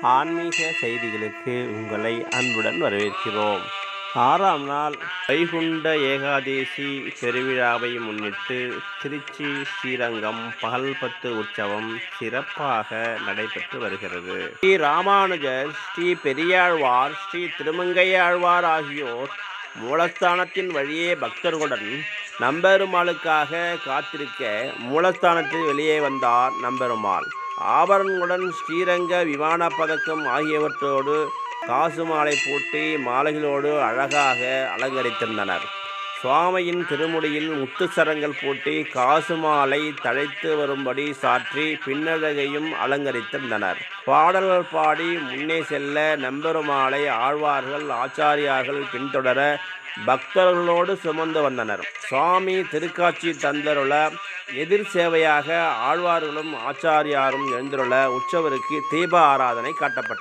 ஆன்மீக செய்திகளுக்கு உங்களை அன்புடன் வரவேற்கிறோம். 6ஆம் நாள் வைகுண்ட ஏகாதேசி பெருவிழாவை முன்னிட்டு திருச்சி ஸ்ரீரங்கம் பகல்பத்து உற்சவம் சிறப்பாக நடைபெற்று வருகிறது. ஸ்ரீ ராமானுஜர், ஸ்ரீ பெரியாழ்வார், ஸ்ரீ திருமங்கையாழ்வார் ஆகியோர் மூலஸ்தானத்தின் வழியே பக்தர்களுடன் நம்பெருமாளுக்காக காத்திருக்க மூலஸ்தானத்தில் வெளியே வந்தார் நம்பெருமாள். ஆபரணங்களுடன் ஸ்ரீரங்க விமான பதக்கம் ஆகியவற்றோடு காசு மாலை பூட்டி மாலைகளோடு அழகாக அலங்கரித்திருந்தனர். சுவாமியின் திருமுடியில் முத்துச்சரங்கள் பூட்டி காசு மாலை தழைத்து வரும்படி சாற்றி பின்னழகையும் அலங்கரித்திருந்தனர். பாடல்கள் பாடி முன்னே செல்ல நம்பெருமாளை ஆழ்வார்கள், ஆச்சாரியார்கள் பின்தொடர பக்தர்களோடு சுமந்து வந்தனர். சுவாமி திருக்காட்சி தந்தருள எதிர் சேவையாக ஆழ்வார்களும் ஆச்சாரியாரும் எழுந்துள்ள உற்சவருக்கு தீப ஆராதனை காட்டப்பட்டது.